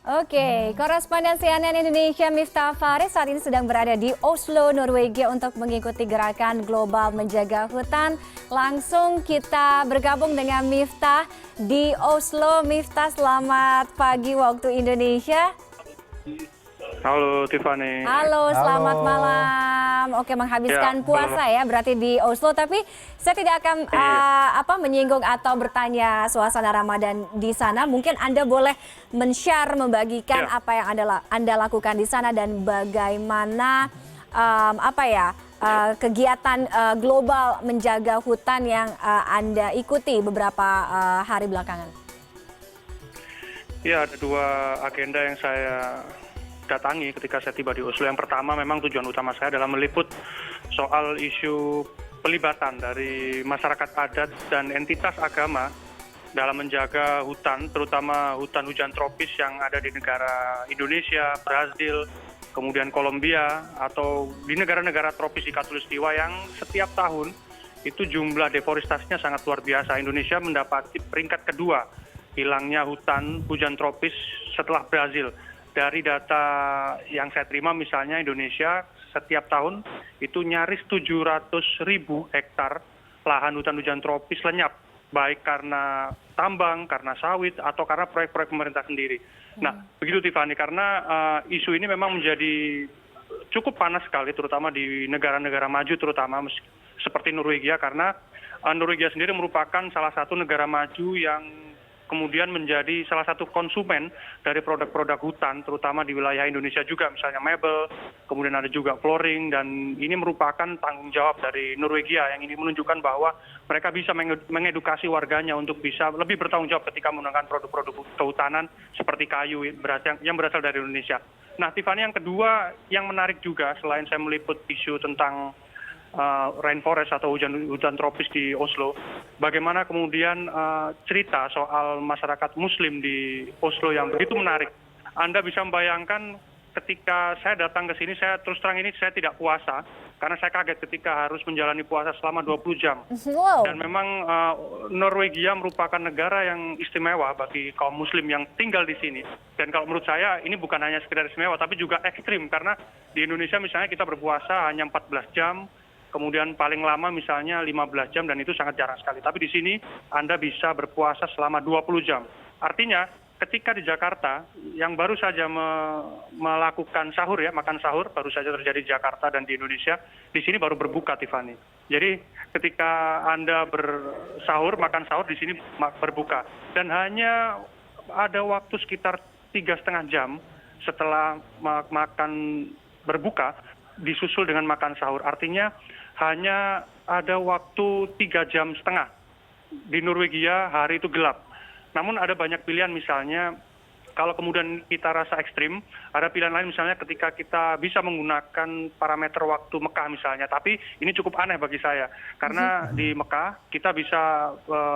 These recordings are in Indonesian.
Oke, koresponden CNN Indonesia Miftah Farid saat ini sedang berada di Oslo, Norwegia untuk mengikuti gerakan global menjaga hutan. Langsung kita bergabung dengan Miftah di Oslo. Miftah, selamat pagi waktu Indonesia. Halo Tiffany. Halo, selamat malam. Oke, menghabiskan puasa ya berarti di Oslo. Tapi saya tidak akan menyinggung atau bertanya suasana Ramadan di sana. Mungkin Anda boleh men-share, membagikan apa yang Anda lakukan di sana dan bagaimana kegiatan global menjaga hutan yang Anda ikuti beberapa hari belakangan. Ya, ada dua agenda yang saya datangi ketika saya tiba di Oslo. Yang pertama, memang tujuan utama saya adalah meliput soal isu pelibatan dari masyarakat adat dan entitas agama dalam menjaga hutan, terutama hutan hujan tropis yang ada di negara Indonesia, Brazil, kemudian Kolombia, atau di negara-negara tropis di Khatulistiwa yang setiap tahun itu jumlah deforestasinya sangat luar biasa. Indonesia mendapati peringkat kedua hilangnya hutan hujan tropis setelah Brazil. Dari data yang saya terima, misalnya Indonesia setiap tahun itu nyaris 700.000 hektar lahan hutan hujan tropis lenyap, baik karena tambang, karena sawit, atau karena proyek-proyek pemerintah sendiri. Nah, begitu Tiffany, karena isu ini memang menjadi cukup panas sekali, terutama di negara-negara maju, terutama seperti Norwegia, karena Norwegia sendiri merupakan salah satu negara maju yang kemudian menjadi salah satu konsumen dari produk-produk hutan, terutama di wilayah Indonesia juga, misalnya mebel, kemudian ada juga flooring, dan ini merupakan tanggung jawab dari Norwegia yang ini menunjukkan bahwa mereka bisa mengedukasi warganya untuk bisa lebih bertanggung jawab ketika menggunakan produk-produk kehutanan seperti kayu yang berasal dari Indonesia. Nah, Tiffany, yang kedua yang menarik juga, selain saya meliput isu tentang rainforest atau hutan tropis di Oslo, bagaimana kemudian cerita soal masyarakat Muslim di Oslo yang begitu menarik. Anda bisa membayangkan ketika saya datang ke sini, saya terus terang ini saya tidak puasa karena saya kaget ketika harus menjalani puasa selama 20 jam. Wow. Dan memang Norwegia merupakan negara yang istimewa bagi kaum Muslim yang tinggal di sini. Dan kalau menurut saya ini bukan hanya sekedar istimewa, tapi juga ekstrim, karena di Indonesia misalnya kita berpuasa hanya 14 jam, kemudian paling lama misalnya 15 jam, dan itu sangat jarang sekali. Tapi di sini Anda bisa berpuasa selama 20 jam. Artinya ketika di Jakarta yang baru saja melakukan sahur ya, makan sahur baru saja terjadi di Jakarta dan di Indonesia, di sini baru berbuka, Tiffany. Jadi ketika Anda bersahur, makan sahur, di sini berbuka. Dan hanya ada waktu sekitar 3,5 jam setelah makan berbuka disusul dengan makan sahur. Artinya hanya ada waktu 3,5 jam. Di Norwegia hari itu gelap. Namun ada banyak pilihan, misalnya kalau kemudian kita rasa ekstrim, ada pilihan lain misalnya ketika kita bisa menggunakan parameter waktu Mekah misalnya. Tapi ini cukup aneh bagi saya, karena di Mekah kita bisa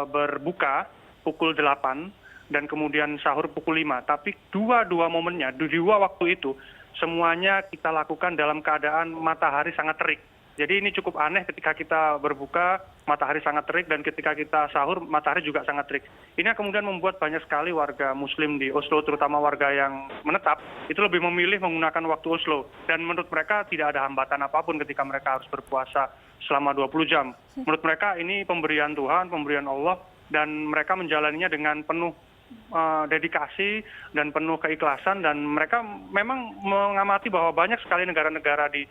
berbuka pukul 8 dan kemudian sahur pukul 5. Tapi dua momennya, dua waktu itu semuanya kita lakukan dalam keadaan matahari sangat terik. Jadi ini cukup aneh, ketika kita berbuka matahari sangat terik, dan ketika kita sahur matahari juga sangat terik. Ini kemudian membuat banyak sekali warga Muslim di Oslo, terutama warga yang menetap, itu lebih memilih menggunakan waktu Oslo. Dan menurut mereka tidak ada hambatan apapun ketika mereka harus berpuasa selama 20 jam. Menurut mereka ini pemberian Tuhan, pemberian Allah, dan mereka menjalaninya dengan penuh dedikasi dan penuh keikhlasan. Dan mereka memang mengamati bahwa banyak sekali negara-negara di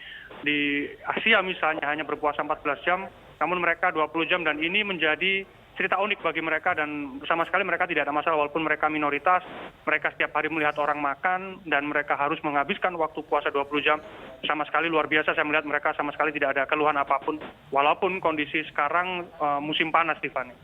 Asia misalnya hanya berpuasa 14 jam, namun mereka 20 jam, dan ini menjadi cerita unik bagi mereka, dan sama sekali mereka tidak ada masalah walaupun mereka minoritas. Mereka setiap hari melihat orang makan, dan mereka harus menghabiskan waktu puasa 20 jam. Sama sekali luar biasa, saya melihat mereka sama sekali tidak ada keluhan apapun walaupun kondisi sekarang musim panas, Tiffany.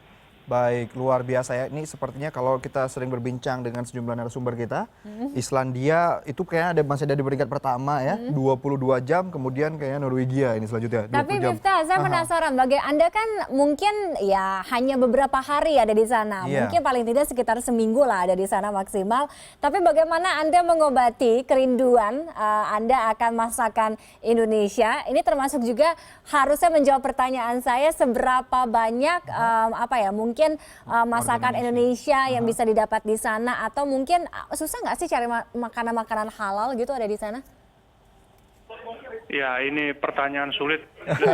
Baik, luar biasa ya. Ini sepertinya kalau kita sering berbincang dengan sejumlah narasumber kita, Islandia itu kayaknya masih ada di peringkat pertama ya, 22 jam, kemudian kayaknya Norwegia ini selanjutnya 20 Tapi jam. Miftah, saya penasaran, bagi Anda kan mungkin ya hanya beberapa hari ada di sana, mungkin paling tidak sekitar seminggu lah ada di sana maksimal. Tapi bagaimana Anda mengobati kerinduan Anda akan masakan Indonesia? Ini termasuk juga harusnya menjawab pertanyaan saya, seberapa banyak mungkin mungkin masakan Indonesia yang bisa didapat di sana, atau mungkin susah nggak sih cari makanan-makanan halal gitu ada di sana? Ya, ini pertanyaan sulit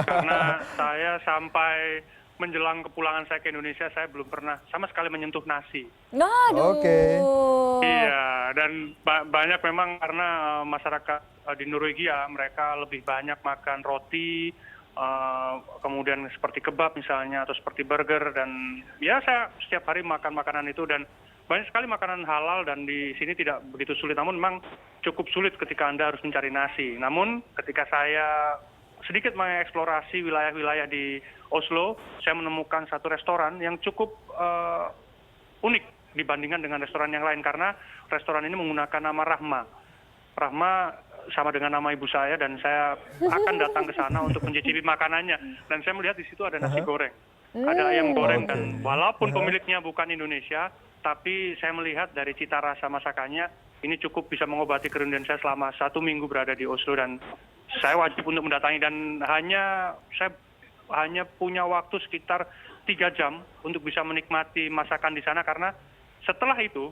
karena saya sampai menjelang kepulangan saya ke Indonesia, saya belum pernah sama sekali menyentuh nasi. Aduh. Oke. Iya, dan banyak memang karena masyarakat di Norwegia mereka lebih banyak makan roti, kemudian seperti kebab misalnya atau seperti burger, dan ya saya setiap hari makan makanan itu, dan banyak sekali makanan halal dan di sini tidak begitu sulit. Namun memang cukup sulit ketika Anda harus mencari nasi. Namun ketika saya sedikit mengeksplorasi wilayah-wilayah di Oslo, saya menemukan satu restoran yang cukup unik dibandingkan dengan restoran yang lain, karena restoran ini menggunakan nama Rahma. Rahma sama dengan nama ibu saya, dan saya akan datang ke sana untuk mencicipi makanannya. Dan saya melihat di situ ada nasi goreng, ada ayam goreng, dan walaupun pemiliknya bukan Indonesia, tapi saya melihat dari cita rasa masakannya, ini cukup bisa mengobati kerinduan saya selama 1 minggu berada di Oslo, dan saya wajib untuk mendatangi, dan saya hanya punya waktu sekitar 3 jam untuk bisa menikmati masakan di sana, karena setelah itu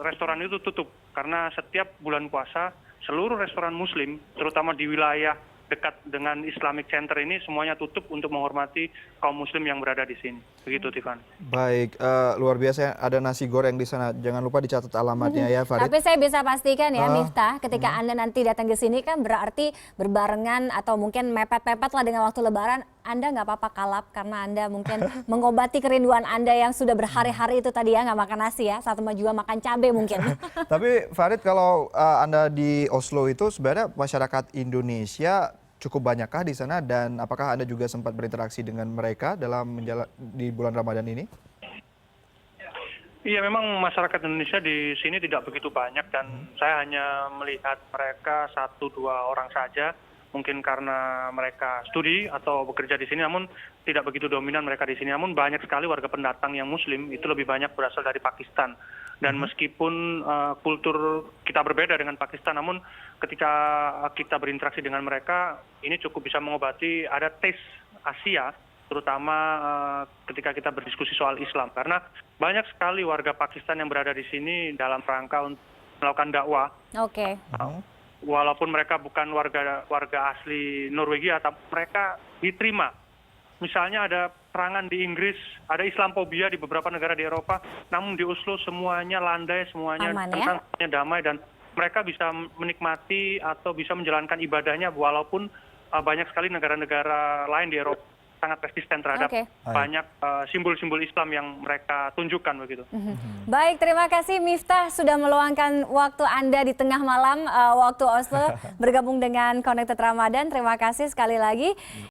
restoran itu tutup, karena setiap bulan puasa seluruh restoran Muslim, terutama di wilayah dekat dengan Islamic Center ini, semuanya tutup untuk menghormati kaum Muslim yang berada di sini. Begitu, Tiffany. Baik, luar biasa ada nasi goreng di sana. Jangan lupa dicatat alamatnya ya, Farid. Tapi saya bisa pastikan ya, Miftah, ketika Anda nanti datang ke sini kan berarti berbarengan atau mungkin mepet-mepet lah dengan waktu Lebaran. Anda nggak apa-apa kalap karena Anda mungkin mengobati kerinduan Anda yang sudah berhari-hari itu tadi ya, nggak makan nasi ya, saat juga makan cabai mungkin. Tapi Farid, kalau Anda di Oslo itu sebenarnya masyarakat Indonesia cukup banyakkah di sana, dan apakah Anda juga sempat berinteraksi dengan mereka di bulan Ramadan ini? Iya, memang masyarakat Indonesia di sini tidak begitu banyak, dan saya hanya melihat mereka 1-2 orang saja. Mungkin karena mereka studi atau bekerja di sini, namun tidak begitu dominan mereka di sini. Namun banyak sekali warga pendatang yang Muslim, itu lebih banyak berasal dari Pakistan. Dan meskipun kultur kita berbeda dengan Pakistan, namun ketika kita berinteraksi dengan mereka, ini cukup bisa mengobati ada taste Asia, terutama ketika kita berdiskusi soal Islam. Karena banyak sekali warga Pakistan yang berada di sini dalam rangka untuk melakukan dakwah. Oke. Walaupun mereka bukan warga asli Norwegia, tapi mereka diterima. Misalnya ada perangan di Inggris, ada Islamophobia di beberapa negara di Eropa, namun di Oslo semuanya landai, semuanya tenang, semuanya damai, dan mereka bisa menikmati atau bisa menjalankan ibadahnya, walaupun banyak sekali negara-negara lain di Eropa sangat resisten terhadap banyak simbol-simbol Islam yang mereka tunjukkan begitu. Baik, terima kasih Miftah sudah meluangkan waktu Anda di tengah malam waktu Oslo bergabung dengan Connected Ramadan. Terima kasih sekali lagi.